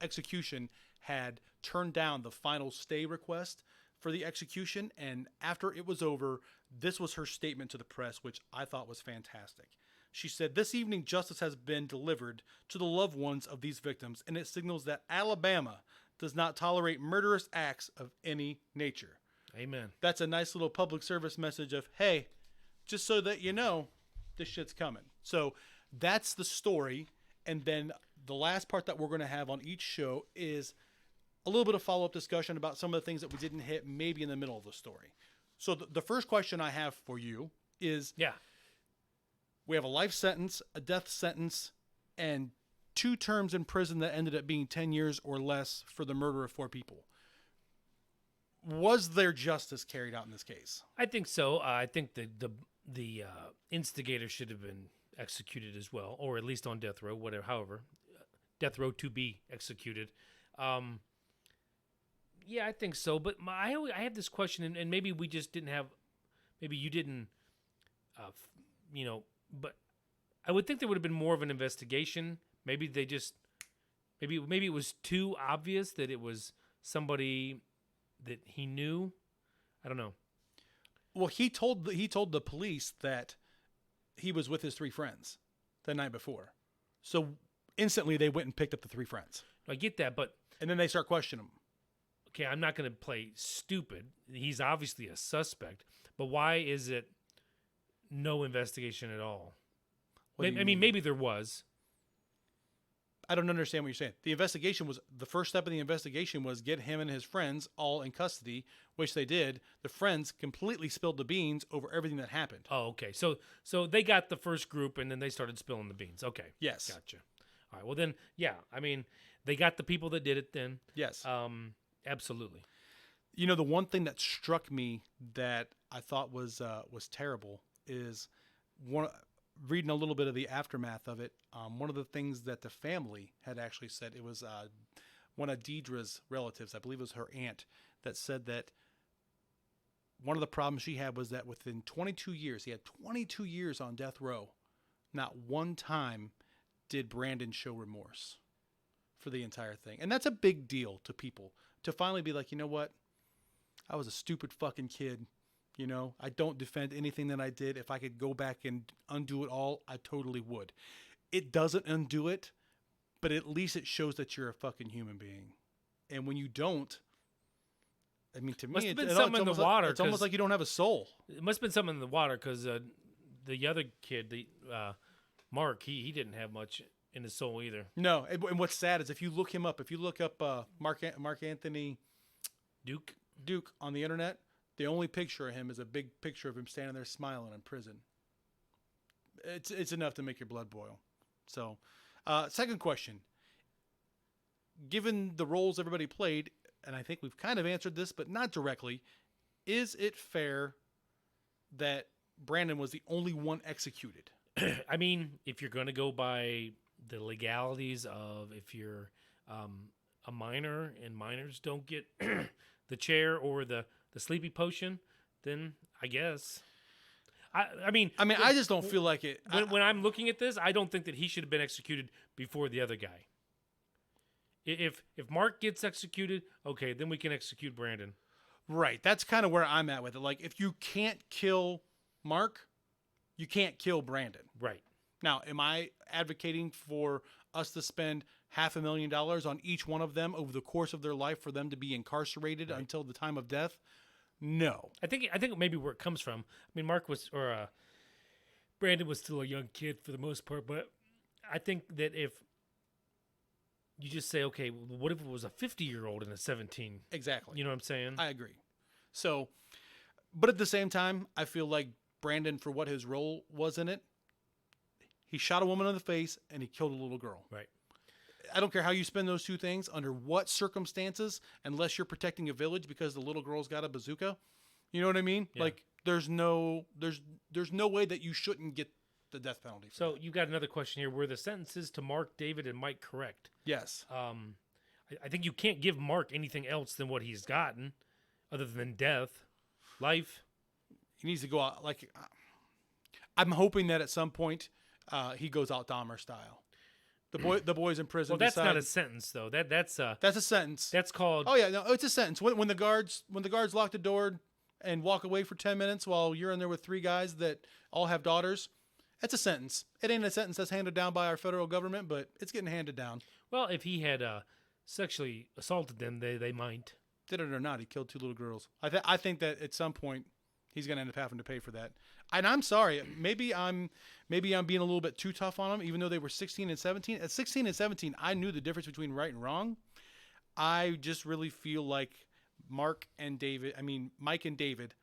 execution had turned down the final stay request for the execution, and after it was over, this was her statement to the press, which I thought was fantastic. She said, "This evening, justice has been delivered to the loved ones of these victims, and it signals that Alabama does not tolerate murderous acts of any nature." Amen. That's a nice little public service message of, hey, just so that you know, this shit's coming. So that's the story. And then the last part that we're going to have on each show is a little bit of follow-up discussion about some of the things that we didn't hit maybe in the middle of the story. So the first question I have for you is, Yeah. we have a life sentence, a death sentence, and 2 terms in prison that ended up being 10 years or less for the murder of 4 people. Was there justice carried out in this case? I think so. I think the instigator should have been executed as well, or at least on death row, however, death row to be executed. Yeah, I think so. But I have this question, and maybe we just didn't have, maybe you didn't, but I would think there would have been more of an investigation. Maybe they just, maybe it was too obvious that it was somebody that he knew. I don't know. Well, he told the police that he was with his 3 friends the night before. So instantly they went and picked up the 3 friends. I get that, but And then they start questioning him. okay, I'm not going to play stupid. He's obviously a suspect, but why is it no investigation at all? What do you I mean, maybe there was. I don't understand what you're saying. The first step of the investigation was get him and his friends all in custody, which they did. The friends completely spilled the beans over everything that happened. Oh, okay. So they got the first group, and then they started spilling the beans. Okay. Yes. Gotcha. All right. Well, then, yeah. I mean, they got the people that did it. Then, Yes. absolutely. The one thing that struck me that I thought was terrible is reading a little bit of the aftermath of it, one of the things that the family had actually said, it was one of Deidre's relatives, I believe it was her aunt, that said that one of the problems she had was that within 22 years, he had 22 years on death row, not one time did Brandon show remorse for the entire thing. And that's a big deal to people, to finally be like, you know what? I was a stupid fucking kid. You know, I don't defend anything that I did. If I could go back and undo it all, I totally would. It doesn't undo it, but at least it shows that you're a fucking human being. And when you don't, I mean, to Must me, have been it's something in almost the water, Like, it's almost 'cause- like you don't have a soul. It must have been something in the water because the other kid, the Mark, he didn't have much in his soul either. No, and what's sad is if you look him up, if you look up Mark Anthony Duke on the internet, the only picture of him is a big picture of him standing there smiling in prison. It's enough to make your blood boil. So, second question. Given the roles everybody played, and I think we've kind of answered this, but not directly, is it fair that Brandon was the only one executed? I mean, if you're going to go by the legalities of if you're a minor and minors don't get the chair or the sleepy potion, then I guess. I mean, I just don't feel like it. When I'm looking at this, I don't think that he should have been executed before the other guy. If Mark gets executed, okay, then we can execute Brandon. Right. That's kind of where I'm at with it. Like, if you can't kill Mark, you can't kill Brandon. Right. Now, am I advocating for us to spend $500,000 on each one of them over the course of their life for them to be incarcerated until the time of death? No. I think maybe where it comes from. I mean, Brandon was still a young kid for the most part, but I think that if you just say, okay, what if it was a 50-year-old and a 17? Exactly. You know what I'm saying? I agree. So, but at the same time, I feel like Brandon, for what his role was in it, he shot a woman in the face and he killed a little girl. Right. I don't care how you spend those two things, under what circumstances, unless you're protecting a village because the little girl's got a bazooka. You know what I mean? Yeah. Like, there's no way that you shouldn't get the death penalty. So you got another question here. Were the sentences to Mark, David, and Mike correct? Yes. I think you can't give Mark anything else than what he's gotten, other than death, life. He needs to go out. Like, I'm hoping that at some point he goes out Dahmer style. The boys in prison. Well, that's decide, not a sentence though. That's a sentence. That's called. Oh yeah, no, it's a sentence. When the guards lock the door and walk away for 10 minutes while you're in there with three guys that all have daughters, that's a sentence. It ain't a sentence that's handed down by our federal government, but it's getting handed down. Well, if he had sexually assaulted them, they might. Did it or not, he killed two little girls. I think that at some point he's going to end up having to pay for that. And I'm sorry, maybe I'm being a little bit too tough on him, even though they were 16 and 17. At 16 and 17, I knew the difference between right and wrong. I just really feel like Mike and David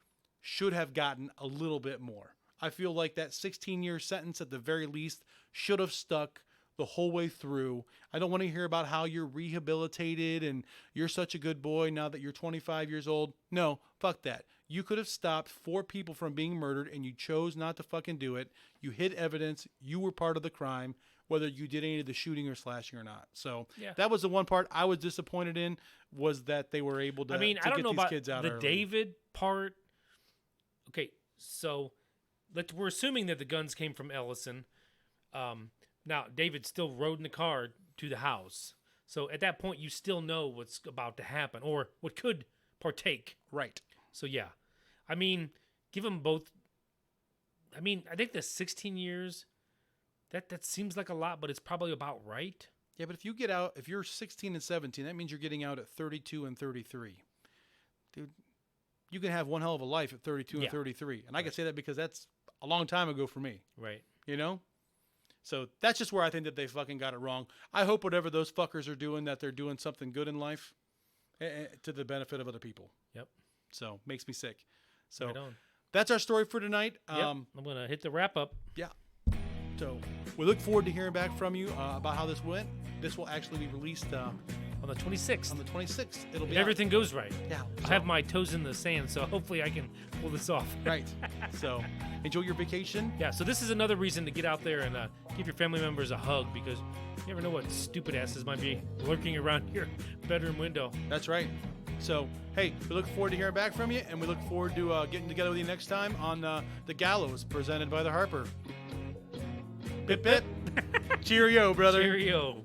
should have gotten a little bit more. I feel like that 16-year sentence at the very least should have stuck the whole way through. I don't want to hear about how you're rehabilitated and you're such a good boy now that you're 25 years old. No, fuck that. You could have stopped 4 people from being murdered and you chose not to fucking do it. You hid evidence. You were part of the crime, whether you did any of the shooting or slashing or not. So that was the one part I was disappointed in, was that they were able to, I don't get know these about kids out the early. David part. Okay, so we're assuming that the guns came from Ellison. Now, David still rode in the car to the house. So at that point, you still know what's about to happen or what could partake. Right. So, yeah. I mean, give them both. I mean, I think the 16 years, that seems like a lot, but it's probably about right. Yeah, but if you get out, if you're 16 and 17, that means you're getting out at 32 and 33. Dude, you can have one hell of a life at 32 and 33. And I can say that because that's a long time ago for me. Right. You know? So that's just where I think that they fucking got it wrong. I hope whatever those fuckers are doing, that they're doing something good in life to the benefit of other people. Yep. So makes me sick. So Right on. that's our story for tonight. Yep. I'm going to hit the wrap up. Yeah. So we look forward to hearing back from you about how this went. This will actually be released on the on the 26th. On the 26th, it'll If be out. everything goes right. Yeah. I have my toes in the sand, so hopefully I can pull this off. Right. So enjoy your vacation. Yeah, so this is another reason to get out there and give your family members a hug, because you never know what stupid asses might be lurking around your bedroom window. That's right. So, hey, we look forward to hearing back from you, and we look forward to getting together with you next time on The Gallows, presented by the Harper. Bip, bip. Cheerio, brother. Cheerio.